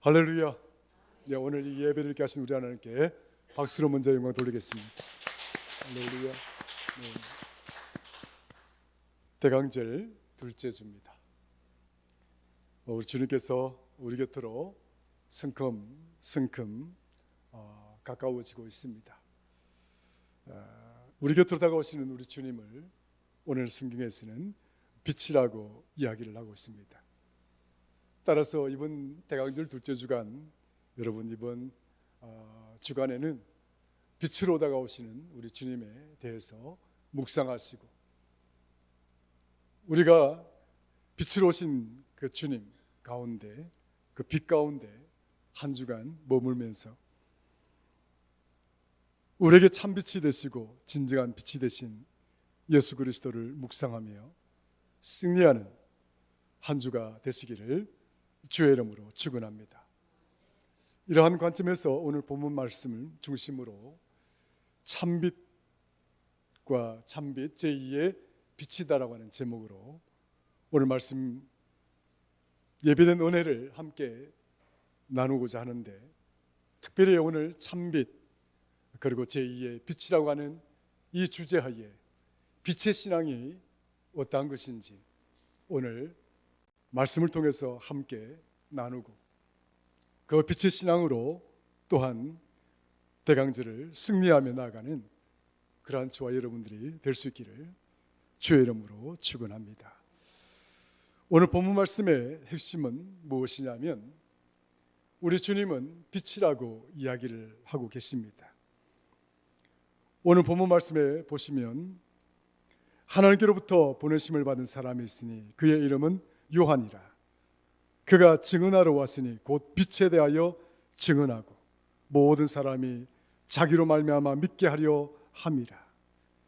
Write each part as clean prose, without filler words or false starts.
할렐루야. 네, 오늘 이 예배를 이렇게 하신 우리 하나님께 박수로 먼저 영광 돌리겠습니다. 할렐루야. 네. 대강절 둘째 주입니다. 우리 주님께서 우리 곁으로 성큼 가까워지고 있습니다. 우리 곁으로 다가오시는 우리 주님을 오늘 성경에서는 빛이라고 이야기를 하고 있습니다. 따라서 이번 대강절 둘째 주간, 여러분 이번 주간에는 빛으로 다가오시는 우리 주님에 대해서 묵상하시고, 우리가 빛으로 오신 그 주님 가운데, 그 빛 가운데 한 주간 머물면서 우리에게 참 빛이 되시고 진정한 빛이 되신 예수 그리스도를 묵상하며 승리하는 한 주가 되시기를 주의 이름으로 축원합니다. 이러한 관점에서 오늘 본문 말씀을 중심으로 참빛과 참빛 제2의 빛이다라고 하는 제목으로 오늘 말씀 예배된 은혜를 함께 나누고자 하는데, 특별히 오늘 참빛 그리고 제2의 빛이라고 하는 이 주제하에 빛의 신앙이 어떠한 것인지 오늘 말씀을 통해서 함께 나누고, 그 빛의 신앙으로 또한 대강절을 승리하며 나아가는 그러한 저와 여러분들이 될 수 있기를 주의 이름으로 축원합니다. 오늘 본문 말씀의 핵심은 무엇이냐면, 우리 주님은 빛이라고 이야기를 하고 계십니다. 오늘 본문 말씀에 보시면 하나님께로부터 보내심을 받은 사람이 있으니 그의 이름은 요한이라. 그가 증언하러 왔으니 곧 빛에 대하여 증언하고 모든 사람이 자기로 말미암아 믿게 하려 함이라.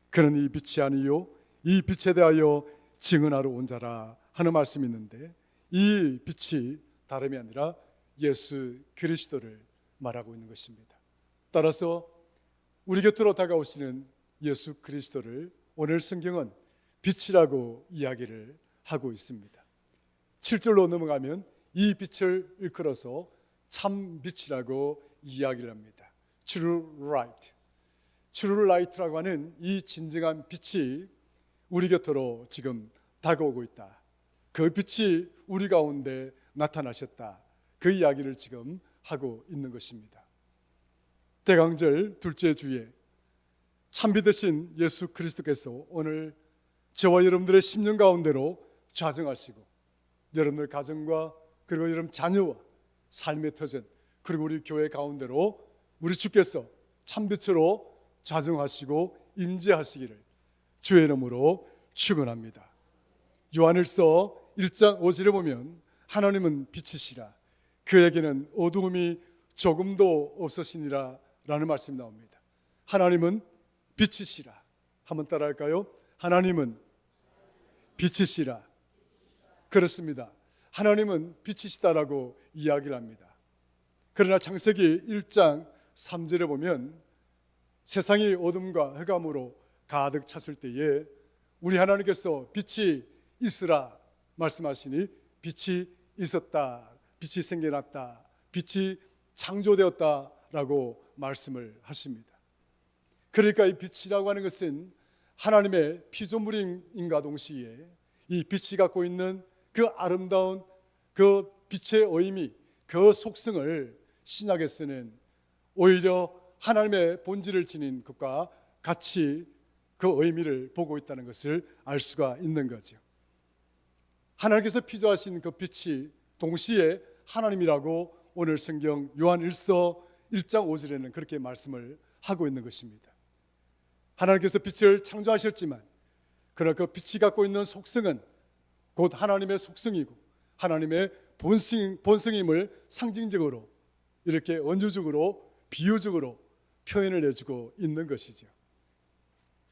그는 이 빛이 아니요 이 빛에 대하여 증언하러 온 자라 하는 말씀이 있는데, 이 빛이 다름이 아니라 예수 그리스도를 말하고 있는 것입니다. 따라서 우리 곁으로 다가오시는 예수 그리스도를 오늘 성경은 빛이라고 이야기를 하고 있습니다. 7절로 넘어가면 이 빛을 일컬어서 참 빛이라고 이야기를 합니다. True Light. True Light라고 하는 이 진정한 빛이 우리 곁으로 지금 다가오고 있다. 그 빛이 우리 가운데 나타나셨다. 그 이야기를 지금 하고 있는 것입니다. 대강절 둘째 주에 참빛 되신 예수 그리스도께서 오늘 저와 여러분들의 심령 가운데로 좌정하시고, 여러분들 가정과 그리고 여러분 자녀와 삶의 터전, 그리고 우리 교회 가운데로 우리 주께서 참빛으로 좌정하시고 임재하시기를 주의 이름으로 축원합니다. 요한일서 1장 5절에 보면 하나님은 빛이시라 그에게는 어두움이 조금도 없으시니라 라는 말씀이 나옵니다. 하나님은 빛이시라. 한번 따라할까요? 하나님은 빛이시라. 그렇습니다. 하나님은 빛이시다라고 이야기를 합니다. 그러나 창세기 1장 3절에 보면 세상이 어둠과 흑암으로 가득 찼을 때에 우리 하나님께서 빛이 있으라 말씀하시니 빛이 있었다, 빛이 생겨났다, 빛이 창조되었다라고 말씀을 하십니다. 그러니까 이 빛이라고 하는 것은 하나님의 피조물인과 동시에 이 빛이 갖고 있는 그 아름다운 그 빛의 의미, 그 속성을 신약에서는 오히려 하나님의 본질을 지닌 것과 같이 그 의미를 보고 있다는 것을 알 수가 있는 거죠. 하나님께서 피조하신 그 빛이 동시에 하나님이라고 오늘 성경 요한 1서 1장 5절에는 그렇게 말씀을 하고 있는 것입니다. 하나님께서 빛을 창조하셨지만 그러나 그 빛이 갖고 있는 속성은 곧 하나님의 속성이고 하나님의 본성임을 상징적으로 이렇게 언주적으로 비유적으로 표현을 해주고 있는 것이죠.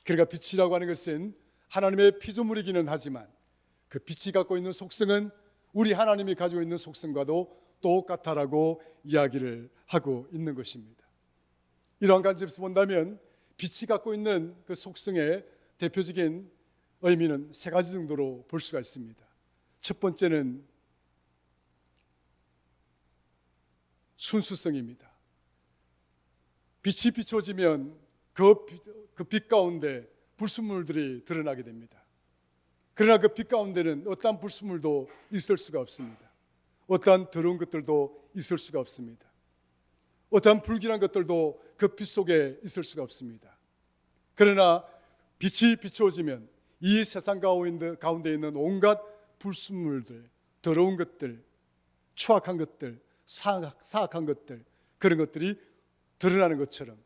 그러니까 빛이라고 하는 것은 하나님의 피조물이기는 하지만 그 빛이 갖고 있는 속성은 우리 하나님이 가지고 있는 속성과도 똑같다라고 이야기를 하고 있는 것입니다. 이러한 관점에서 본다면 빛이 갖고 있는 그 속성의 대표적인 의미는 세 가지 정도로 볼 수가 있습니다. 첫 번째는 순수성입니다. 빛이 비춰지면 그 빛 가운데 불순물들이 드러나게 됩니다. 그러나 그 빛 가운데는 어떠한 불순물도 있을 수가 없습니다. 어떠한 더러운 것들도 있을 수가 없습니다. 어떠한 불길한 것들도 그 빛 속에 있을 수가 없습니다. 그러나 빛이 비추어지면 이 세상 가운데 있는 온갖 불순물들, 더러운 것들, 추악한 것들, 사악한 것들, 그런 것들이 드러나는 것처럼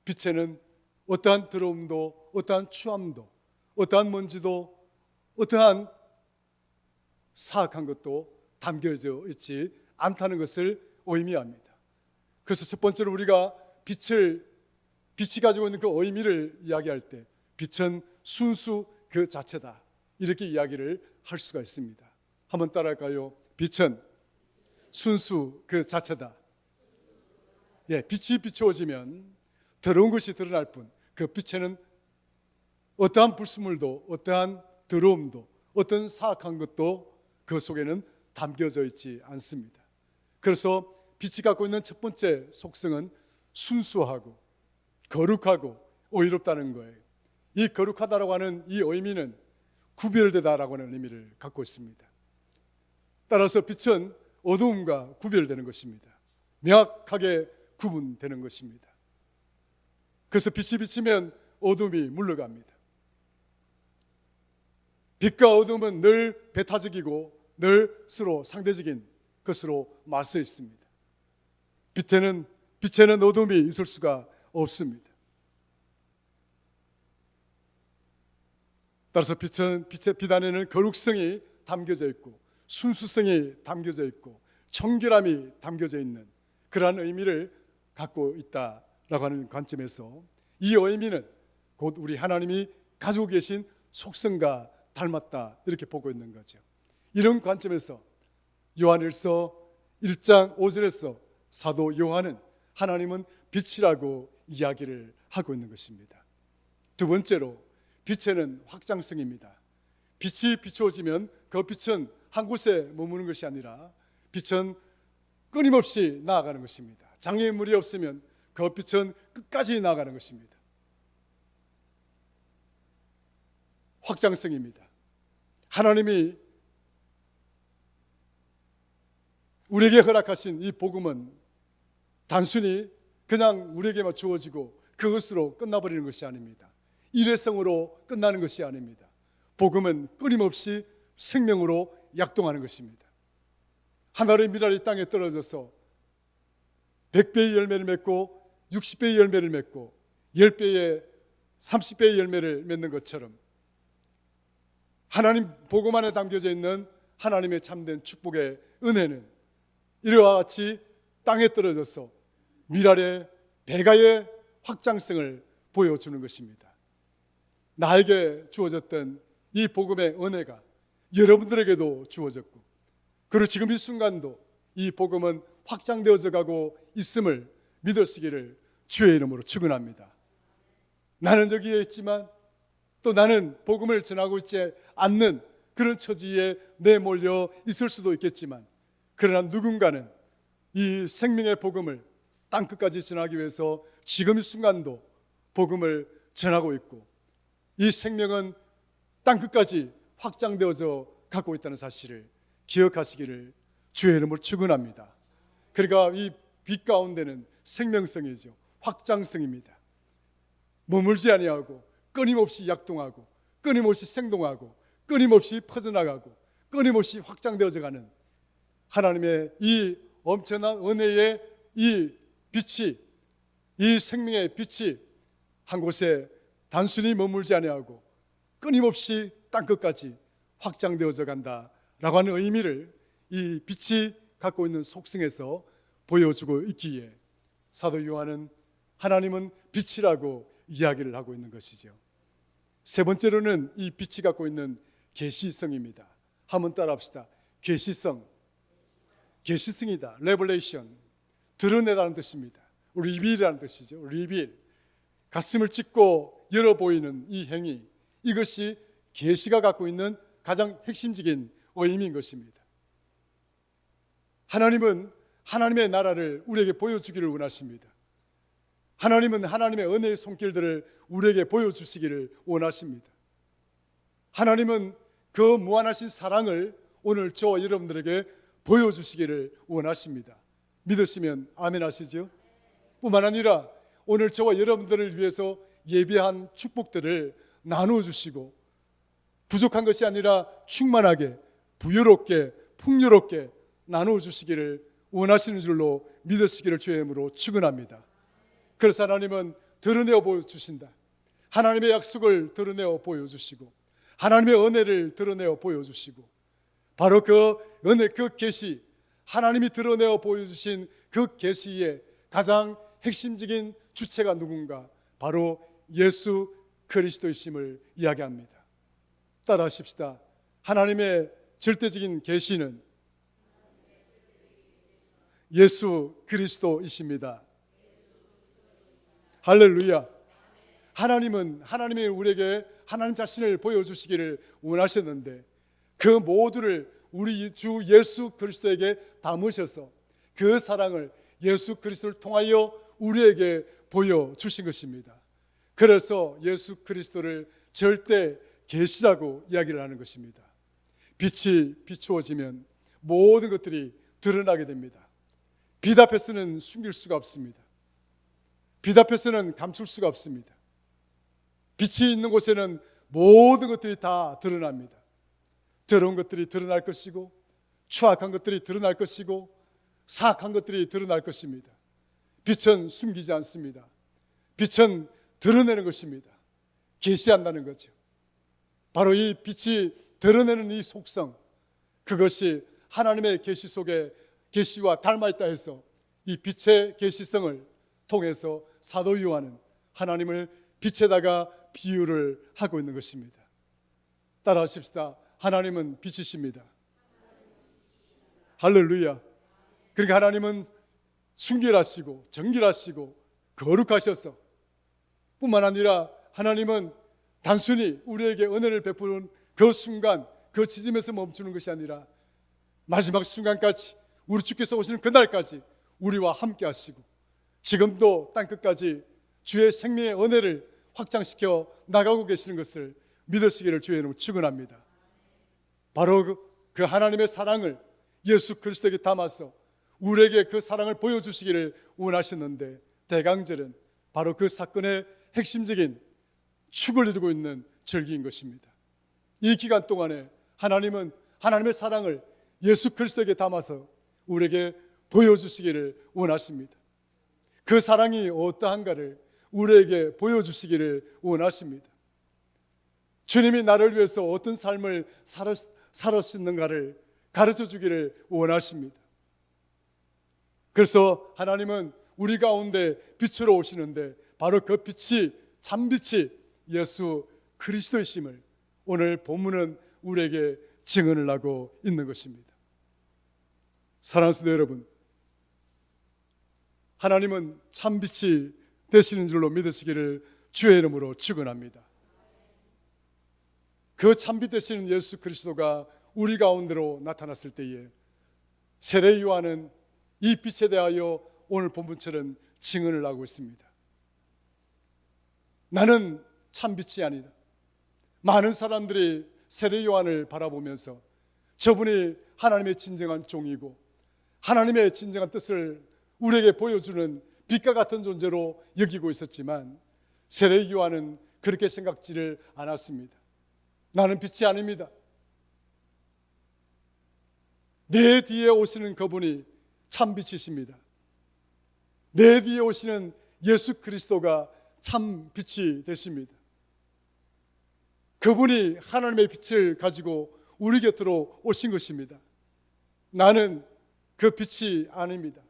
빛에는 어떠한 더러움도, 어떠한 추함도, 어떠한 먼지도, 어떠한 사악한 것도 담겨져 있지 않다는 것을 의미합니다. 그래서 첫 번째로 우리가 빛이 가지고 있는 그 의미를 이야기할 때 빛은 순수 그 자체다, 이렇게 이야기를 할 수가 있습니다. 한번 따라할까요? 빛은 순수 그 자체다. 빛이 비추어지면 더러운 것이 드러날 뿐 그 빛에는 어떠한 불순물도, 어떠한 더러움도, 어떤 사악한 것도 그 속에는 담겨져 있지 않습니다. 그래서 빛이 갖고 있는 첫 번째 속성은 순수하고 거룩하고 의롭다는 거예요. 이 거룩하다라고 하는 이 의미는 구별되다라고 하는 의미를 갖고 있습니다. 따라서 빛은 어두움과 구별되는 것입니다. 명확하게 구분되는 것입니다. 그래서 빛이 비치면 어둠이 물러갑니다. 빛과 어둠은 늘 배타적이고 늘 서로 상대적인 것으로 맞서 있습니다. 빛에는 어둠이 있을 수가 없습니다. 따라서 빛 안에는 거룩성이 담겨져 있고 순수성이 담겨져 있고 청결함이 담겨져 있는 그러한 의미를 갖고 있다라고 하는 관점에서 이 의미는 곧 우리 하나님이 가지고 계신 속성과 닮았다, 이렇게 보고 있는 거죠. 이런 관점에서 요한일서 1장 5절에서 사도 요한은 하나님은 빛이라고 이야기를 하고 있는 것입니다. 두 번째로 빛에는 확장성입니다. 빛이 비추어지면 그 빛은 한 곳에 머무는 것이 아니라 빛은 끊임없이 나아가는 것입니다. 장애물이 없으면 그 빛은 끝까지 나아가는 것입니다. 확장성입니다. 하나님이 우리에게 허락하신 이 복음은 단순히 그냥 우리에게만 주어지고 그것으로 끝나버리는 것이 아닙니다. 일회성으로 끝나는 것이 아닙니다. 복음은 끊임없이 생명으로 약동하는 것입니다. 하나의 밀알이 땅에 떨어져서 100배의 열매를 맺고 60배의 열매를 맺고 10배의 30배의 열매를 맺는 것처럼 하나님 복음 안에 담겨져 있는 하나님의 참된 축복의 은혜는 이와 같이 땅에 떨어져서 밀알의 배가의 확장성을 보여주는 것입니다. 나에게 주어졌던 이 복음의 은혜가 여러분들에게도 주어졌고, 그리고 지금 이 순간도 이 복음은 확장되어져 가고 있음을 믿으시기를 주의 이름으로 축원합니다. 나는 저기에 있지만 또 나는 복음을 전하고 있지 않는 그런 처지에 내몰려 있을 수도 있겠지만, 그러나 누군가는 이 생명의 복음을 땅끝까지 전하기 위해서 지금 이 순간도 복음을 전하고 있고, 이 생명은 땅끝까지 확장되어져 가고 있다는 사실을 기억하시기를 주의 이름으로 축원합니다. 그러니까 이 빛 가운데는 생명성이죠. 확장성입니다. 머물지 아니하고 끊임없이 약동하고 끊임없이 생동하고 끊임없이 퍼져나가고 끊임없이 확장되어져 가는 하나님의 이 엄청난 은혜의 이 빛이, 이 생명의 빛이 한 곳에 단순히 머물지 아니하고 끊임없이 땅끝까지 확장되어져 간다라고 하는 의미를 이 빛이 갖고 있는 속성에서 보여주고 있기에 사도 요한은 하나님은 빛이라고 이야기를 하고 있는 것이죠. 세 번째로는 이 빛이 갖고 있는 계시성입니다. 한번 따라합시다. 계시성이다. 레벨레이션, 드러내다는 뜻입니다. 리빌이라는 뜻이죠. 리빌, 가슴을 찢고 열어 보이는 이 행위, 이것이 계시가 갖고 있는 가장 핵심적인 의미인 것입니다. 하나님은 하나님의 나라를 우리에게 보여주기를 원하십니다. 하나님은 하나님의 은혜의 손길들을 우리에게 보여주시기를 원하십니다. 하나님은 그 무한하신 사랑을 오늘 저와 여러분들에게 보여주시기를 원하십니다. 믿으시면 아멘 하시죠? 뿐만 아니라 오늘 저와 여러분들을 위해서 예비한 축복들을 나누어주시고 부족한 것이 아니라 충만하게 부유롭게 풍요롭게 나누어주시기를 원하시는 줄로 믿으시기를 주의 이름으로 축원합니다. 그래서 하나님은 드러내어 보여주신다. 하나님의 약속을 드러내어 보여주시고 하나님의 은혜를 드러내어 보여주시고 바로 그 은혜, 그 계시, 하나님이 드러내어 보여주신 그 계시의 가장 핵심적인 주체가 누군가? 바로 예수 그리스도이심을 이야기합니다. 따라하십시다. 하나님의 절대적인 계시는 예수 그리스도이십니다. 할렐루야. 하나님이 우리에게 하나님 자신을 보여주시기를 원하셨는데 그 모두를 우리 주 예수 그리스도에게 담으셔서 그 사랑을 예수 그리스도를 통하여 우리에게 보여주신 것입니다. 그래서 예수 그리스도를 절대 계시라고 이야기를 하는 것입니다. 빛이 비추어지면 모든 것들이 드러나게 됩니다. 빛 앞에서는 숨길 수가 없습니다. 빛 앞에서는 감출 수가 없습니다. 빛이 있는 곳에는 모든 것들이 다 드러납니다. 더러운 것들이 드러날 것이고 추악한 것들이 드러날 것이고 사악한 것들이 드러날 것입니다. 빛은 숨기지 않습니다. 빛은 드러내는 것입니다. 계시한다는 거죠. 바로 이 빛이 드러내는 이 속성, 그것이 하나님의 계시 속에 계시와 닮아있다 해서 이 빛의 계시성을 통해서 사도 요한은 하나님을 빛에다가 비유를 하고 있는 것입니다. 따라하십시다. 하나님은 빛이십니다. 할렐루야. 그러니까 하나님은 순결하시고 정결하시고 거룩하셔서 뿐만 아니라 하나님은 단순히 우리에게 은혜를 베푸는 그 순간, 그 지점에서 멈추는 것이 아니라 마지막 순간까지, 우리 주께서 오시는 그날까지 우리와 함께 하시고 지금도 땅끝까지 주의 생명의 은혜를 확장시켜 나가고 계시는 것을 믿으시기를 주의 이름으로 축원합니다. 바로 그 하나님의 사랑을 예수 그리스도에게 담아서 우리에게 그 사랑을 보여주시기를 원하셨는데 대강절은 바로 그 사건의 핵심적인 축을 이루고 있는 절기인 것입니다. 이 기간 동안에 하나님은 하나님의 사랑을 예수 그리스도에게 담아서 우리에게 보여주시기를 원하십니다. 그 사랑이 어떠한가를 우리에게 보여주시기를 원하십니다. 주님이 나를 위해서 어떤 삶을 살았는가를 가르쳐 주기를 원하십니다. 그래서 하나님은 우리 가운데 빛으로 오시는데 바로 그 빛이 참빛이 예수 그리스도이심을 오늘 본문은 우리에게 증언을 하고 있는 것입니다. 사랑하는 성도 여러분, 하나님은 참빛이 되시는 줄로 믿으시기를 주의 이름으로 축원합니다. 그 참빛 되시는 예수 그리스도가 우리 가운데로 나타났을 때에 세례 요한은 이 빛에 대하여 오늘 본문처럼 증언을 하고 있습니다. 나는 참빛이 아니다. 많은 사람들이 세례 요한을 바라보면서 저분이 하나님의 진정한 종이고 하나님의 진정한 뜻을 우리에게 보여주는 빛과 같은 존재로 여기고 있었지만 세례 요한은 그렇게 생각지를 않았습니다. 나는 빛이 아닙니다. 내 뒤에 오시는 그분이 참빛이십니다. 내 뒤에 오시는 예수 그리스도가 참빛이 되십니다. 그분이 하나님의 빛을 가지고 우리 곁으로 오신 것입니다. 나는 그 빛이 아닙니다.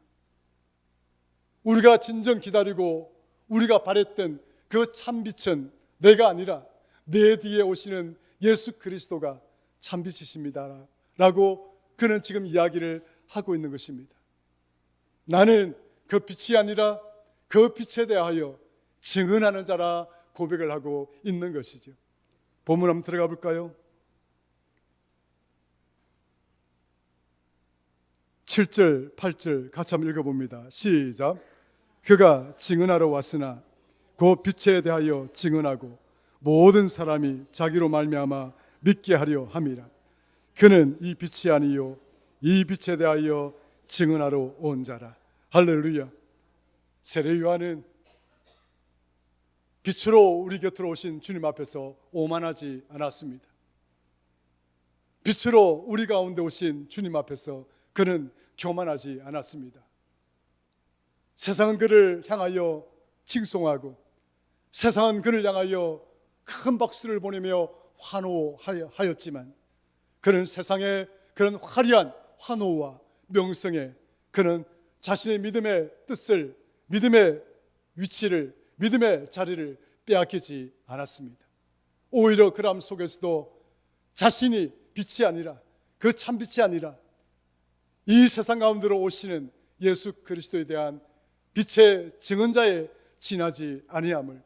우리가 진정 기다리고 우리가 바랬던 그 참빛은 내가 아니라 내 뒤에 오시는 예수 그리스도가 참빛이십니다 라고 그는 지금 이야기를 하고 있는 것입니다. 나는 그 빛이 아니라 그 빛에 대하여 증언하는 자라 고백을 하고 있는 것이죠. 본문 한번 들어가 볼까요? 7절, 8절 같이 한번 읽어봅니다. 시작. 그가 증언하러 왔으나 그 빛에 대하여 증언하고 모든 사람이 자기로 말미암아 믿게 하려 함이라. 그는 이 빛이 아니요 이 빛에 대하여 증언하러 온 자라. 할렐루야. 세례 요한은 빛으로 우리 곁으로 오신 주님 앞에서 오만하지 않았습니다. 빛으로 우리 가운데 오신 주님 앞에서 그는 교만하지 않았습니다. 세상은 그를 향하여 칭송하고 세상은 그를 향하여 큰 박수를 보내며 환호하였지만 그는 세상의 그런 화려한 환호와 명성에 그는 자신의 믿음의 뜻을, 믿음의 위치를, 믿음의 자리를 빼앗기지 않았습니다. 오히려 그 람 속에서도 자신이 빛이 아니라, 그 참 빛이 아니라 이 세상 가운데로 오시는 예수 그리스도에 대한 빛의 증언자에 지나지 아니함을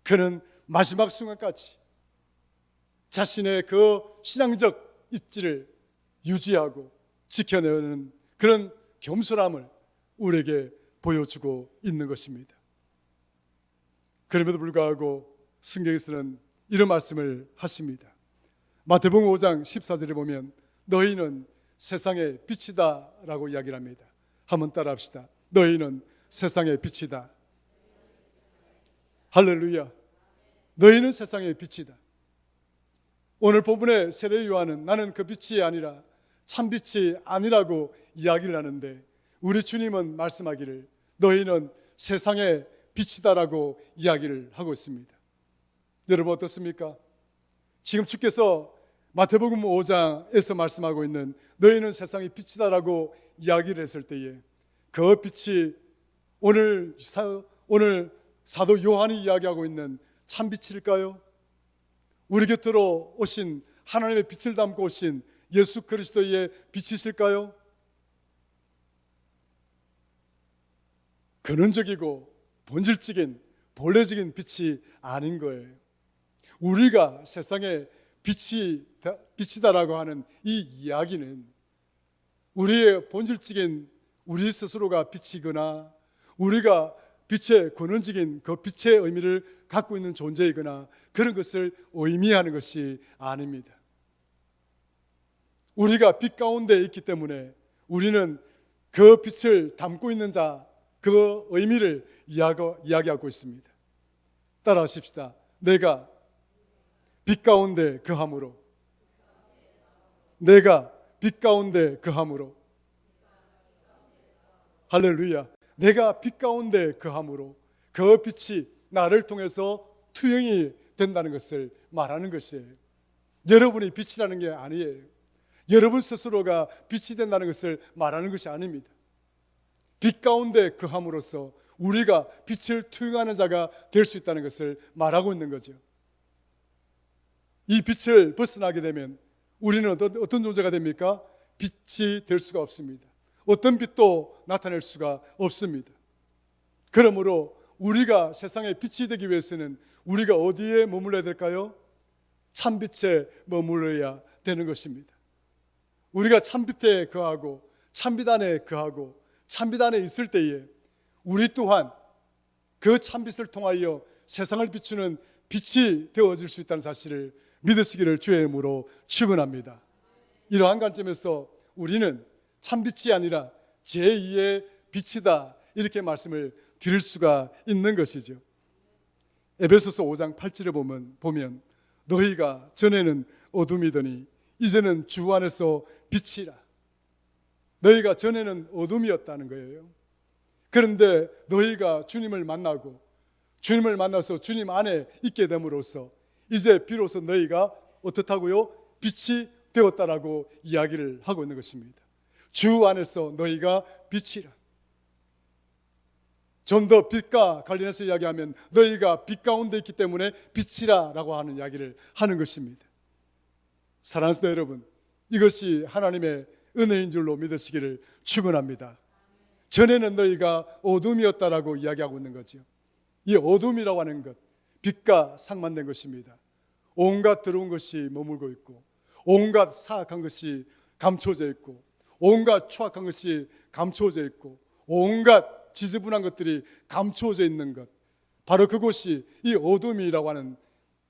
그는 마지막 순간까지 자신의 그 신앙적 입지를 유지하고 지켜내는 그런 겸손함을 우리에게 보여주고 있는 것입니다. 그럼에도 불구하고 성경에서는 이런 말씀을 하십니다. 마태복음 5장 14절에 보면 너희는 세상의 빛이다 라고 이야기를 합니다. 한번 따라 합시다. 너희는 세상의 빛이다. 할렐루야. 너희는 세상의 빛이다. 오늘 본문의 세례 요한은 나는 그 빛이 아니라 참 빛이 아니라고 이야기를 하는데 우리 주님은 말씀하기를 너희는 세상의 빛이다라고 이야기를 하고 있습니다. 여러분 어떻습니까? 지금 주께서 마태복음 5장에서 말씀하고 있는 너희는 세상의 빛이다라고 이야기를 했을 때에 그 빛이 오늘 사도 요한이 이야기하고 있는 참 빛일까요? 우리 곁으로 오신 하나님의 빛을 담고 오신 예수 그리스도의 빛이실까요? 근원적이고 본질적인 본래적인 빛이 아닌 거예요. 우리가 세상의 빛이다라고 하는 이 이야기는 우리의 본질적인 우리 스스로가 빛이거나 우리가 빛의 근원적인 그 빛의 의미를 갖고 있는 존재이거나 그런 것을 의미하는 것이 아닙니다. 우리가 빛 가운데 있기 때문에 우리는 그 빛을 담고 있는 자, 그 의미를 이야기하고 있습니다. 따라 하십시다. 내가 빛 가운데 거함으로, 내가 빛 가운데 거함으로, 할렐루야. 내가 빛 가운데 거함으로 그 빛이 나를 통해서 투영이 된다는 것을 말하는 것이에요. 여러분이 빛이라는 게 아니에요. 여러분 스스로가 빛이 된다는 것을 말하는 것이 아닙니다. 빛 가운데 거함으로써 우리가 빛을 투영하는 자가 될 수 있다는 것을 말하고 있는 거죠. 이 빛을 벗어나게 되면 우리는 어떤 존재가 됩니까? 빛이 될 수가 없습니다. 어떤 빛도 나타낼 수가 없습니다. 그러므로 우리가 세상에 빛이 되기 위해서는 우리가 어디에 머물러야 될까요? 참빛에 머물러야 되는 것입니다. 우리가 참빛에 거하고 참빛 안에 거하고 참빛 안에 있을 때에 우리 또한 그 참빛을 통하여 세상을 비추는 빛이 되어질 수 있다는 사실을 믿으시기를 주의 이름으로 축원합니다. 이러한 관점에서 우리는 참빛이 아니라 제2의 빛이다 이렇게 말씀을 드릴 수가 있는 것이죠. 에베소서 5장 8절에 보면 너희가 전에는 어둠이더니 이제는 주 안에서 빛이라. 너희가 전에는 어둠이었다는 거예요. 그런데 너희가 주님을 만나서 주님 안에 있게 됨으로써 이제 비로소 너희가 어떻다고요? 빛이 되었다라고 이야기를 하고 있는 것입니다. 주 안에서 너희가 빛이라. 좀 더 빛과 관련해서 이야기하면 너희가 빛 가운데 있기 때문에 빛이라라고 하는 이야기를 하는 것입니다. 사랑하는 성도 여러분, 이것이 하나님의 은혜인 줄로 믿으시기를 축원합니다. 전에는 너희가 어둠이었다라고 이야기하고 있는 거죠. 이 어둠이라고 하는 것, 빛과 상반된 것입니다. 온갖 더러운 것이 머물고 있고 온갖 사악한 것이 감춰져 있고 온갖 추악한 것이 감추어져 있고 온갖 지저분한 것들이 감추어져 있는 것, 바로 그곳이 이 어둠이라고 하는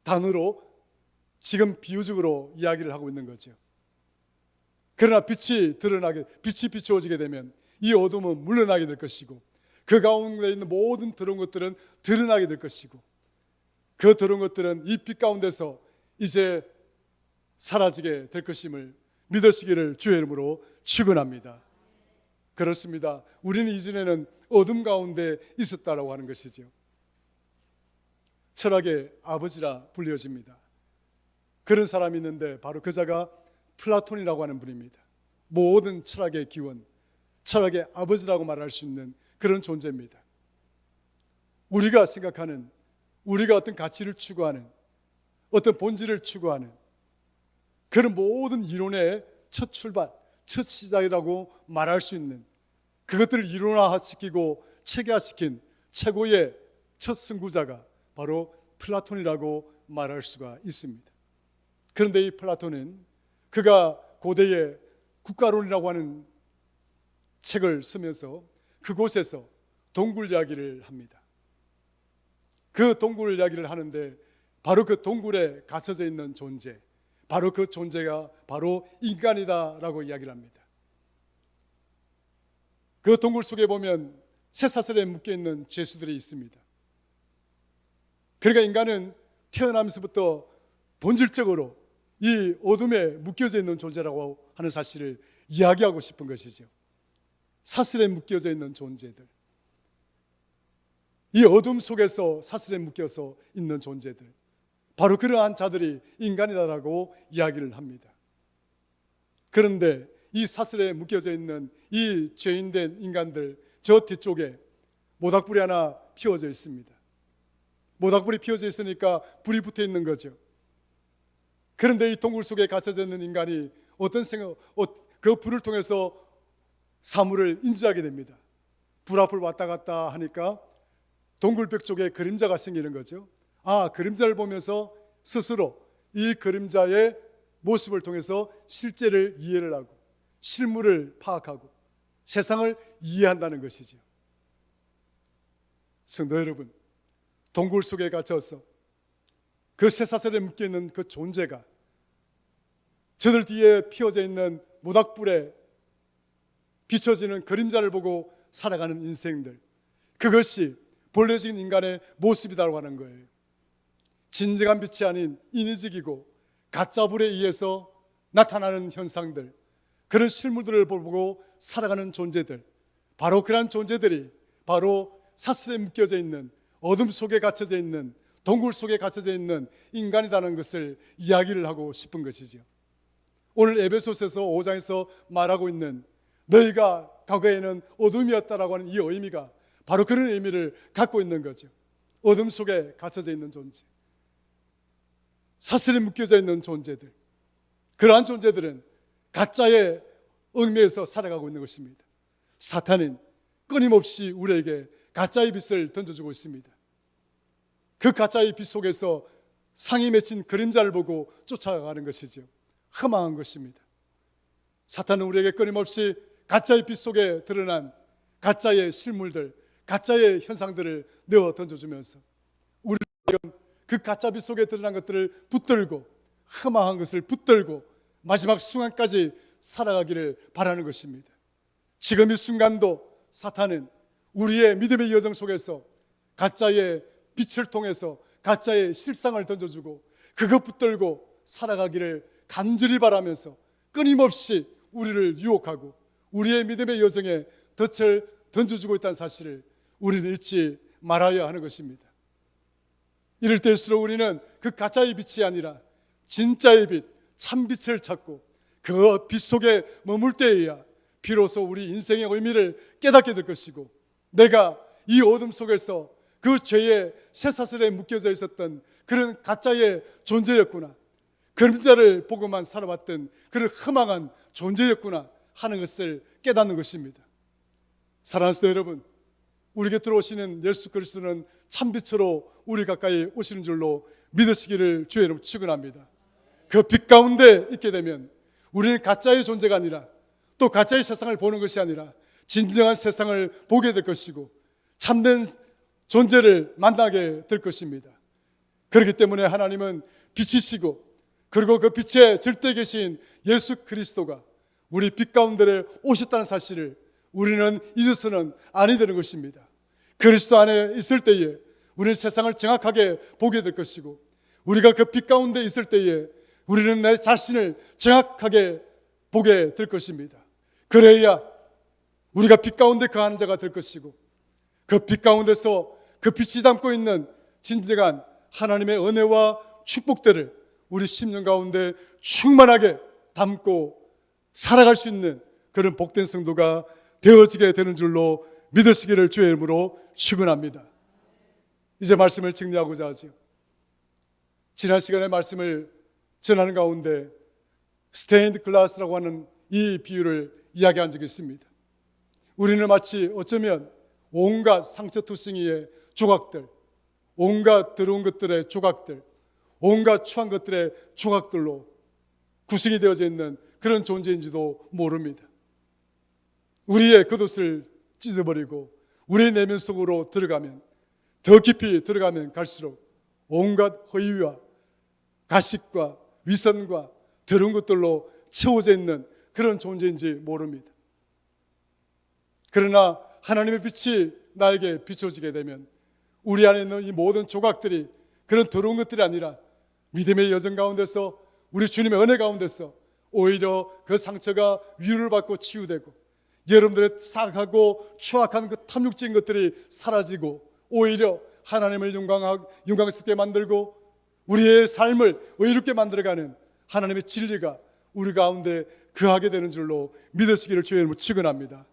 단어로 지금 비유적으로 이야기를 하고 있는 거죠. 그러나 빛이 비추어지게 되면 이 어둠은 물러나게 될 것이고 그 가운데 있는 모든 더러운 것들은 드러나게 될 것이고 그 더러운 것들은 이 빛 가운데서 이제 사라지게 될 것임을 믿으시기를 주의 이름으로 축원합니다. 그렇습니다. 우리는 이전에는 어둠 가운데 있었다라고 하는 것이죠. 철학의 아버지라 불려집니다. 그런 사람이 있는데 바로 그자가 플라톤이라고 하는 분입니다. 모든 철학의 기원, 철학의 아버지라고 말할 수 있는 그런 존재입니다. 우리가 생각하는, 우리가 어떤 가치를 추구하는, 어떤 본질을 추구하는 그런 모든 이론의 첫 출발, 첫 시작이라고 말할 수 있는 그것들을 이론화시키고 체계화시킨 최고의 첫 선구자가 바로 플라톤이라고 말할 수가 있습니다. 그런데 이 플라톤은 그가 고대의 국가론이라고 하는 책을 쓰면서 그곳에서 동굴 이야기를 합니다. 그 동굴 이야기를 하는데 바로 그 동굴에 갇혀져 있는 존재, 바로 그 존재가 바로 인간이다라고 이야기를 합니다. 그 동굴 속에 보면 쇠사슬에 묶여있는 죄수들이 있습니다. 그러니까 인간은 태어나면서부터 본질적으로 이 어둠에 묶여져 있는 존재라고 하는 사실을 이야기하고 싶은 것이죠. 사슬에 묶여져 있는 존재들, 이 어둠 속에서 사슬에 묶여서 있는 존재들, 바로 그러한 자들이 인간이다라고 이야기를 합니다. 그런데 이 사슬에 묶여져 있는 이 죄인된 인간들, 저 뒤쪽에 모닥불이 하나 피워져 있습니다. 모닥불이 피워져 있으니까 불이 붙어 있는 거죠. 그런데 이 동굴 속에 갇혀져 있는 인간이 그 불을 통해서 사물을 인지하게 됩니다. 불 앞을 왔다 갔다 하니까 동굴벽 쪽에 그림자가 생기는 거죠. 그림자를 보면서 스스로 이 그림자의 모습을 통해서 실제를 이해를 하고 실물을 파악하고 세상을 이해한다는 것이죠. 성도 여러분, 동굴 속에 갇혀서 그 쇠사슬에 묶여있는 그 존재가 저들 뒤에 피어져 있는 모닥불에 비춰지는 그림자를 보고 살아가는 인생들, 그것이 본래적인 인간의 모습이라고 하는 거예요. 진정한 빛이 아닌 인위적이고 가짜불에 의해서 나타나는 현상들, 그런 실물들을 보고 살아가는 존재들, 바로 그런 존재들이 바로 사슬에 묶여져 있는 어둠 속에 갇혀져 있는 동굴 속에 갇혀져 있는 인간이라는 것을 이야기를 하고 싶은 것이죠. 오늘 에베소서에서 5장에서 말하고 있는 너희가 과거에는 어둠이었다라고 하는 이 의미가 바로 그런 의미를 갖고 있는 거죠. 어둠 속에 갇혀져 있는 존재, 사슬에 묶여져 있는 존재들, 그러한 존재들은 가짜의 얽매여서 살아가고 있는 것입니다. 사탄은 끊임없이 우리에게 가짜의 빛을 던져주고 있습니다. 그 가짜의 빛 속에서 상이 맺힌 그림자를 보고 쫓아가는 것이죠. 허망한 것입니다. 사탄은 우리에게 끊임없이 가짜의 빛 속에 드러난 가짜의 실물들, 가짜의 현상들을 내어 던져주면서 우리는 그 가짜 빛 속에 드러난 것들을 붙들고 허망한 것을 붙들고 마지막 순간까지 살아가기를 바라는 것입니다. 지금 이 순간도 사탄은 우리의 믿음의 여정 속에서 가짜의 빛을 통해서 가짜의 실상을 던져주고 그것 붙들고 살아가기를 간절히 바라면서 끊임없이 우리를 유혹하고 우리의 믿음의 여정에 덫을 던져주고 있다는 사실을 우리는 잊지 말아야 하는 것입니다. 이럴 때일수록 우리는 그 가짜의 빛이 아니라 진짜의 빛, 참빛을 찾고 그 빛 속에 머물 때에야 비로소 우리 인생의 의미를 깨닫게 될 것이고, 내가 이 어둠 속에서 그 죄의 쇠사슬에 묶여져 있었던 그런 가짜의 존재였구나, 그림자를 보고만 살아왔던 그런 허망한 존재였구나 하는 것을 깨닫는 것입니다. 사랑하는 성도 여러분, 우리 곁으로 오시는 예수 그리스도는 참빛으로 우리 가까이 오시는 줄로 믿으시기를 주의 이름으로 축원합니다. 그 빛 가운데 있게 되면 우리는 가짜의 존재가 아니라 또 가짜의 세상을 보는 것이 아니라 진정한 세상을 보게 될 것이고 참된 존재를 만나게 될 것입니다. 그렇기 때문에 하나님은 빛이시고 그리고 그 빛에 절대 계신 예수 그리스도가 우리 빛 가운데 오셨다는 사실을 우리는 잊어서는 아니 되는 것입니다. 그리스도 안에 있을 때에 우리는 세상을 정확하게 보게 될 것이고 우리가 그 빛 가운데 있을 때에 우리는 내 자신을 정확하게 보게 될 것입니다. 그래야 우리가 빛 가운데 거하는 자가 될 것이고 그 빛 가운데서 그 빛이 담고 있는 진정한 하나님의 은혜와 축복들을 우리 심령 가운데 충만하게 담고 살아갈 수 있는 그런 복된 성도가 되어지게 되는 줄로 믿으시기를 주의 이름으로 축원합니다. 이제 말씀을 정리하고자 하죠. 지난 시간에 말씀을 전하는 가운데 스테인드 글라스라고 하는 이 비유를 이야기한 적이 있습니다. 우리는 마치 어쩌면 온갖 상처투성이의 조각들, 온갖 더러운 것들의 조각들, 온갖 추한 것들의 조각들로 구성이 되어져 있는 그런 존재인지도 모릅니다. 우리의 겉옷을 찢어버리고 우리의 내면 속으로 들어가면, 더 깊이 들어가면 갈수록 온갖 허위와 가식과 위선과 더러운 것들로 채워져 있는 그런 존재인지 모릅니다. 그러나 하나님의 빛이 나에게 비춰지게 되면 우리 안에 있는 이 모든 조각들이 그런 더러운 것들이 아니라 믿음의 여정 가운데서 우리 주님의 은혜 가운데서 오히려 그 상처가 위로를 받고 치유되고 여러분들의 싹하고 추악한 그 탐욕적인 것들이 사라지고 오히려 하나님을 영광스럽게 만들고 우리의 삶을 의롭게 만들어가는 하나님의 진리가 우리 가운데 거하게 되는 줄로 믿으시기를 주의 이름으로 축원합니다.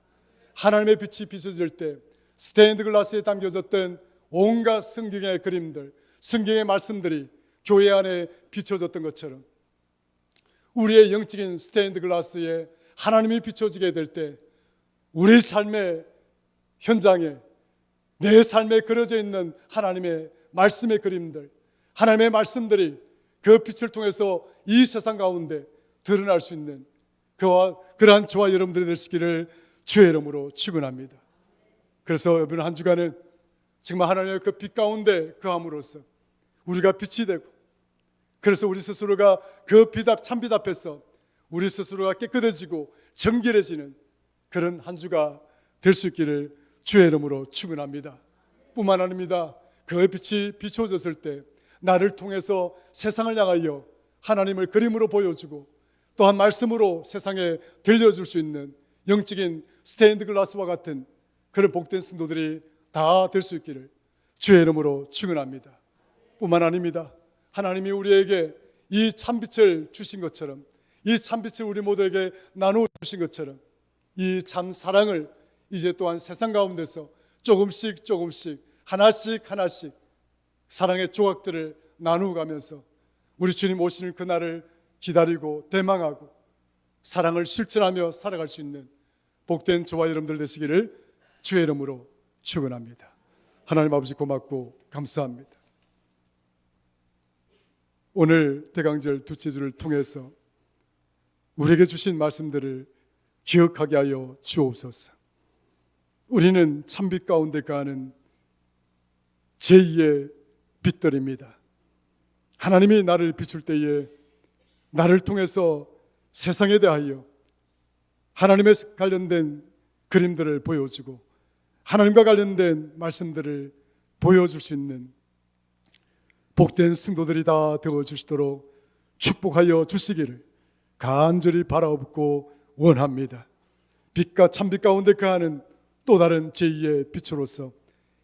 하나님의 빛이 비춰질 때 스테인드 글라스에 담겨졌던 온갖 성경의 그림들, 성경의 말씀들이 교회 안에 비춰졌던 것처럼 우리의 영적인 스테인드 글라스에 하나님이 비춰지게 될 때 우리 삶의 현장에 내 삶에 그려져 있는 하나님의 말씀의 그림들, 하나님의 말씀들이 그 빛을 통해서 이 세상 가운데 드러날 수 있는 그러한 저와 여러분들이 되시기를 주의 이름으로 축원합니다. 그래서 이번 한 주간은 정말 하나님의 그 빛 가운데 거함으로써 우리가 빛이 되고 그래서 우리 스스로가 그 참빛 앞에서 우리 스스로가 깨끗해지고 정결해지는 그런 한 주가 될 수 있기를 주의 이름으로 축원합니다. 뿐만 아닙니다. 그 빛이 비춰졌을 때 나를 통해서 세상을 향하여 하나님을 그림으로 보여주고 또한 말씀으로 세상에 들려줄 수 있는 영적인 스테인드 글라스와 같은 그런 복된 성도들이 다 될 수 있기를 주의 이름으로 축원합니다. 뿐만 아닙니다. 하나님이 우리에게 이 참빛을 주신 것처럼 이 참빛을 우리 모두에게 나누어 주신 것처럼 이 참 사랑을 이제 또한 세상 가운데서 조금씩 하나씩 사랑의 조각들을 나누어가면서 우리 주님 오시는 그날을 기다리고 대망하고 사랑을 실천하며 살아갈 수 있는 복된 저와 여러분들 되시기를 주의 이름으로 축원합니다. 하나님 아버지 고맙고 감사합니다. 오늘 대강절 둘째 주를 통해서 우리에게 주신 말씀들을 기억하게 하여 주옵소서. 우리는 참빛 가운데 거하는 제2의 빛들입니다. 하나님이 나를 비출 때에 나를 통해서 세상에 대하여 하나님에 관련된 그림들을 보여주고 하나님과 관련된 말씀들을 보여줄 수 있는 복된 성도들이 다 되어주시도록 축복하여 주시기를 간절히 바라옵고 원합니다. 빛과 참빛 가운데 거하는 또 다른 제2의 빛으로서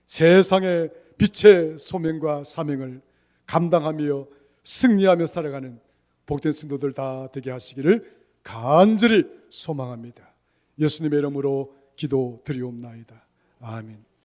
세상의 빛의 소명과 사명을 감당하며 승리하며 살아가는 복된 성도들 다 되게 하시기를 간절히 소망합니다. 예수님의 이름으로 기도드리옵나이다. 아멘.